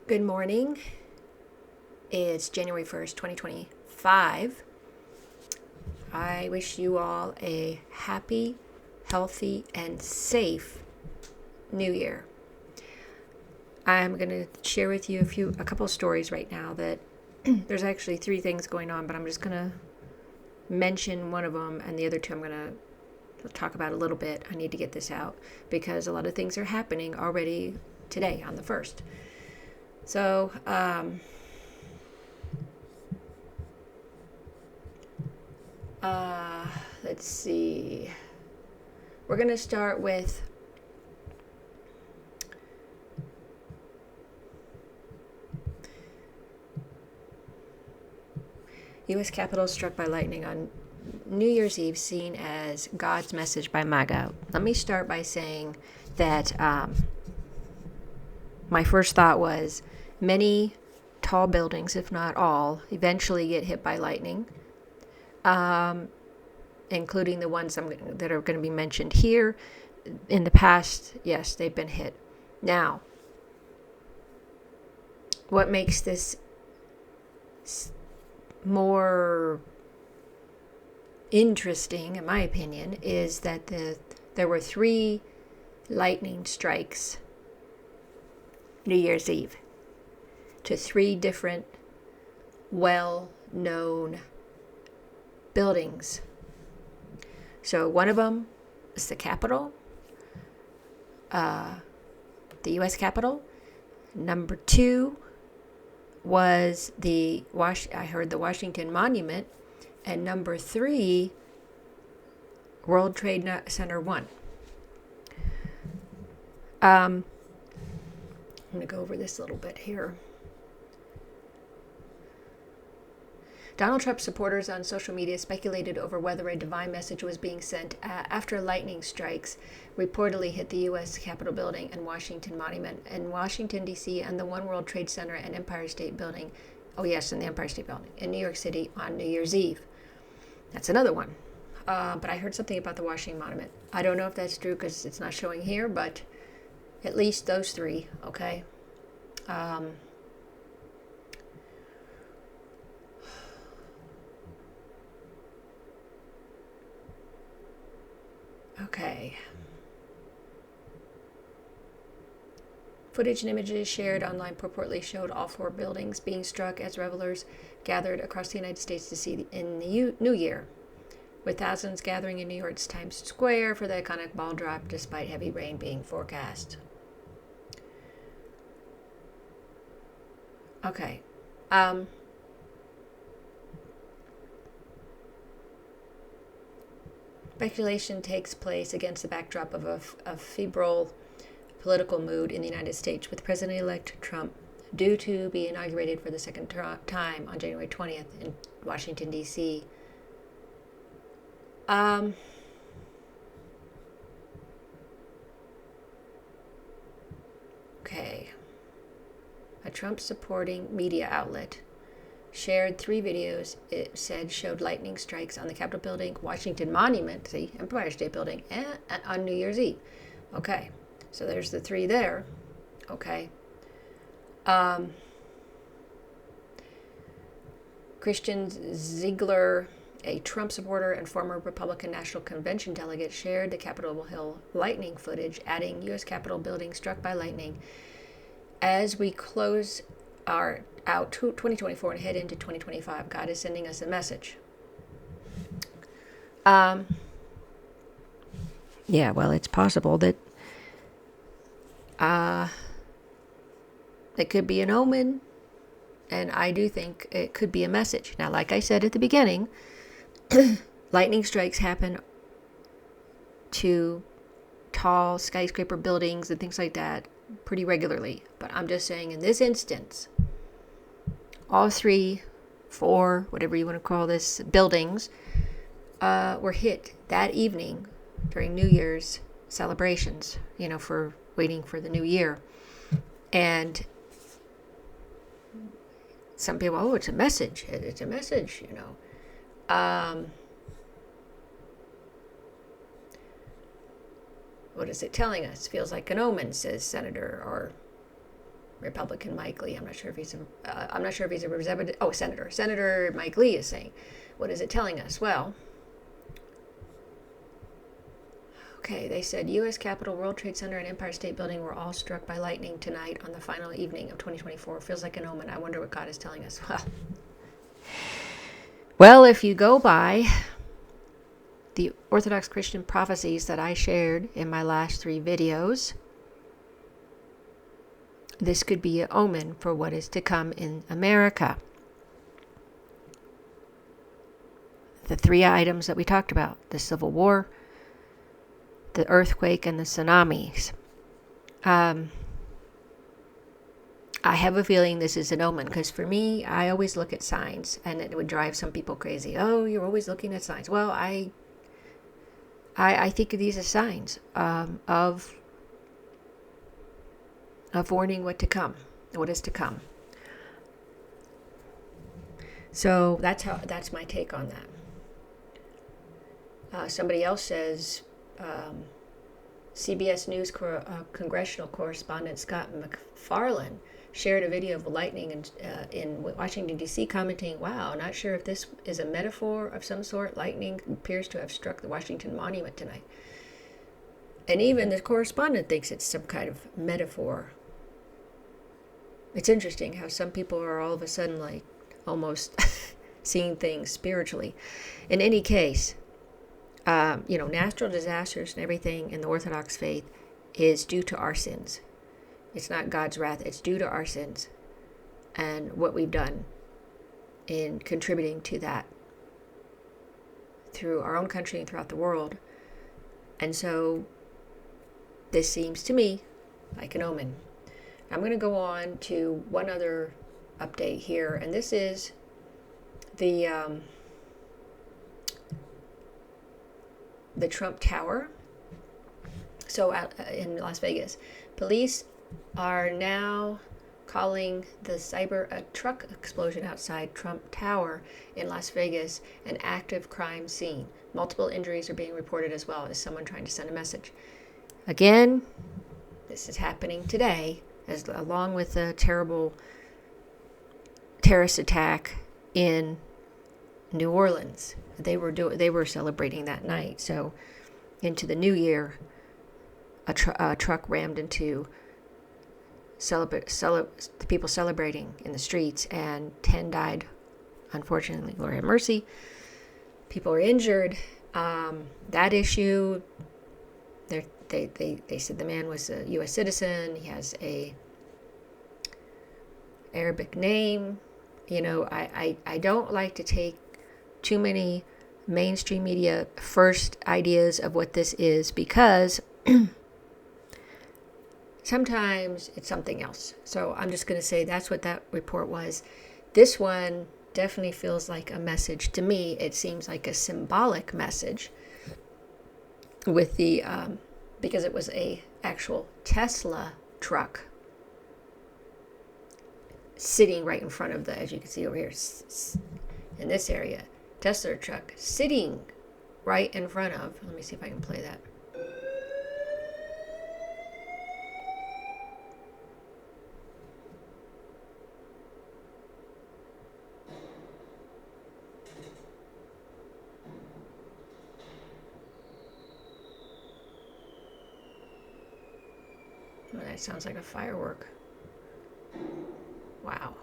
Good morning. It's January 1st, 2025. I wish you all a happy, healthy, and safe New Year. I'm going to share with you a couple of stories right now that there's actually three things going on, but I'm just going to mention one of them, and the other two I'm going to talk about a little bit. I need to get this out because a lot of things are happening already today on the 1st. So, let's see. We're going to start with U.S. Capitol struck by lightning on New Year's Eve, seen as God's message by MAGA. Let me start by saying that my first thought was many tall buildings, if not all, eventually get hit by lightning, including the ones that are going to be mentioned here. In the past, yes, they've been hit. Now, what makes this more interesting, in my opinion, is that there were 3 lightning strikes New Year's Eve to 3 different well-known buildings. So one of them is the Capitol, the U.S. Capitol. Number 2 was the Washington Monument, and number 3, World Trade Center 1. I'm going to go over this a little bit here. Donald Trump supporters on social media speculated over whether a divine message was being sent after lightning strikes reportedly hit the U.S. Capitol building and Washington Monument in Washington, D.C., and the One World Trade Center and Empire State Building. Oh, yes, and the Empire State Building in New York City on New Year's Eve. That's another one. But I heard something about the Washington Monument. I don't know if that's true because it's not showing here, but at least those 3, okay? Okay. Footage and images shared online purportedly showed all 4 buildings being struck as revelers gathered across the United States to see in the New Year, with thousands gathering in New York's Times Square for the iconic ball drop despite heavy rain being forecast. Okay. Speculation takes place against the backdrop of a febrile political mood in the United States, with President-elect Trump due to be inaugurated for the second time on January 20th in Washington, D.C. Okay. A Trump-supporting media outlet shared 3 videos it said showed lightning strikes on the Capitol building, Washington Monument, see, Empire State Building, and on New Year's Eve. Okay, so there's the 3 there. Okay. Christian Ziegler, a Trump supporter and former Republican National Convention delegate, shared the Capitol Hill lightning footage, adding U.S. Capitol building struck by lightning. As we close out 2024 and head into 2025, God is sending us a message. Yeah, well, it's possible that it could be an omen, and I do think it could be a message. Now, like I said at the beginning, lightning strikes happen to tall skyscraper buildings and things like that pretty regularly. But I'm just saying in this instance, all 3, 4, whatever you want to call this, buildings were hit that evening during New Year's celebrations, for waiting for the new year. And some people, oh, it's a message. It's a message, What is it telling us? Feels like an omen, says Senator or Republican Mike Lee. I'm not sure if he's a representative. Oh, senator. Senator Mike Lee is saying, what is it telling us? Well, okay, they said U.S. Capitol, World Trade Center, and Empire State Building were all struck by lightning tonight on the final evening of 2024. Feels like an omen. I wonder what God is telling us. Well, if you go by the Orthodox Christian prophecies that I shared in my last 3 videos, this could be an omen for what is to come in America. The 3 items that we talked about: the Civil War, the earthquake, and the tsunamis. I have a feeling this is an omen, because for me, I always look at signs, and it would drive some people crazy. Oh, you're always looking at signs. Well, I think of these as signs of warning what is to come. So that's my take on that. Somebody else says, CBS News congressional correspondent Scott MacFarlane shared a video of lightning in Washington, D.C., commenting, "Wow, not sure if this is a metaphor of some sort. Lightning appears to have struck the Washington Monument tonight." And even the correspondent thinks it's some kind of metaphor. It's interesting how some people are all of a sudden like almost seeing things spiritually. In any case, natural disasters and everything in the Orthodox faith is due to our sins. It's not God's wrath. It's due to our sins and what we've done in contributing to that through our own country and throughout the world. And so this seems to me like an omen. I'm going to go on to one other update here, and this is the Trump Tower. So in Las Vegas, police are now calling a truck explosion outside Trump Tower in Las Vegas an active crime scene. Multiple injuries are being reported as well as someone trying to send a message. Again, this is happening today, along with a terrible terrorist attack in New Orleans. They were celebrating that night. So into the new year, a truck rammed into the people celebrating in the streets, and 10 died. Unfortunately, Lord have mercy. People are injured. That issue, they said the man was a U.S. citizen. He has a Arabic name. I don't like to take too many mainstream media first ideas of what this is, because sometimes it's something else. So I'm just going to say that's what that report was. This one definitely feels like a message to me. It seems like a symbolic message with the because it was a actual Tesla truck sitting right in front of as you can see over here in this area, Tesla truck sitting right in front of, let me see if I can play that. Oh, that sounds like a firework. Wow.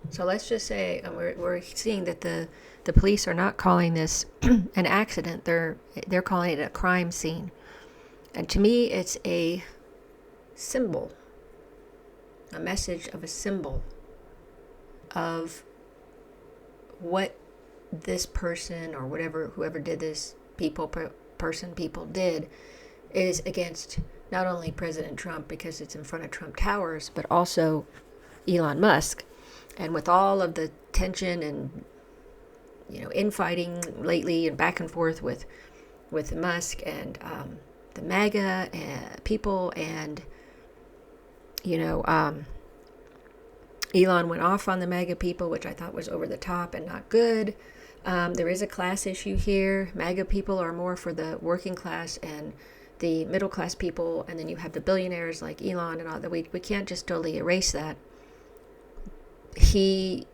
So let's just say we're seeing that the police are not calling this an accident. They're calling it a crime scene. And to me, it's a symbol, a message of a symbol of what this person or whoever did this, people did, is against not only President Trump because it's in front of Trump Towers, but also Elon Musk. And with all of the tension and, infighting lately and back and forth with Musk and the MAGA people, and Elon went off on the MAGA people, which I thought was over the top and not good. There is a class issue here. MAGA people are more for the working class and the middle class people, and then you have the billionaires like Elon and all that. We can't just totally erase that. He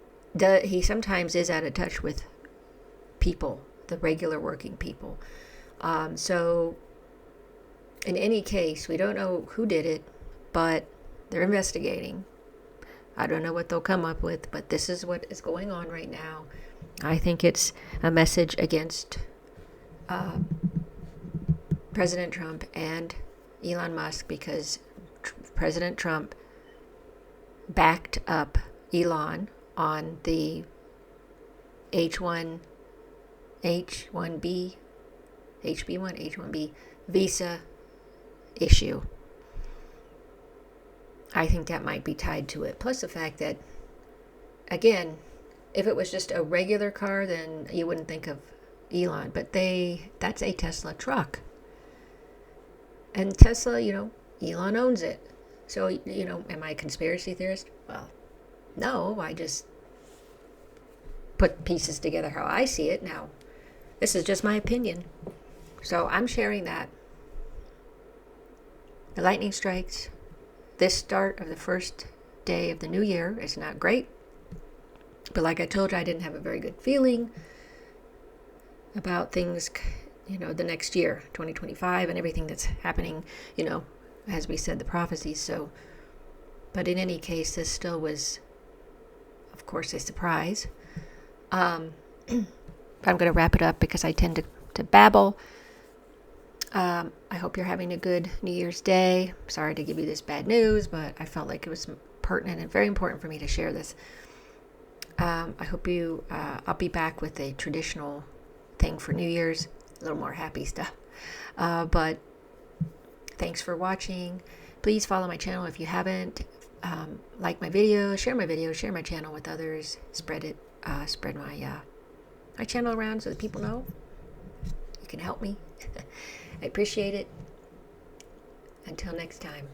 sometimes is out of touch with people, the regular working people. So in any case, we don't know who did it, but they're investigating. I don't know what they'll come up with, but this is what is going on right now. I think it's a message against President Trump and Elon Musk, because President Trump backed up Elon on the H1B visa issue. I think that might be tied to it. Plus the fact that, again, if it was just a regular car, then you wouldn't think of Elon. But that's a Tesla truck. And Tesla, Elon owns it. So, am I a conspiracy theorist? Well, no, I just put pieces together how I see it. Now, this is just my opinion. So I'm sharing that. The lightning strikes. This start of the first day of the new year is not great. But like I told you, I didn't have a very good feeling about things, the next year, 2025, and everything that's happening, as we said, the prophecies. So, but in any case, this still was, of course, a surprise. I'm going to wrap it up because I tend to babble. I hope you're having a good New Year's Day. Sorry to give you this bad news, but I felt like it was pertinent and very important for me to share this. I hope I'll be back with a traditional thing for New Year's, a little more happy stuff. But thanks for watching. Please follow my channel if you haven't. Like my videos, share my channel with others. Spread my channel around so that people know. You can help me. I appreciate it. Until next time.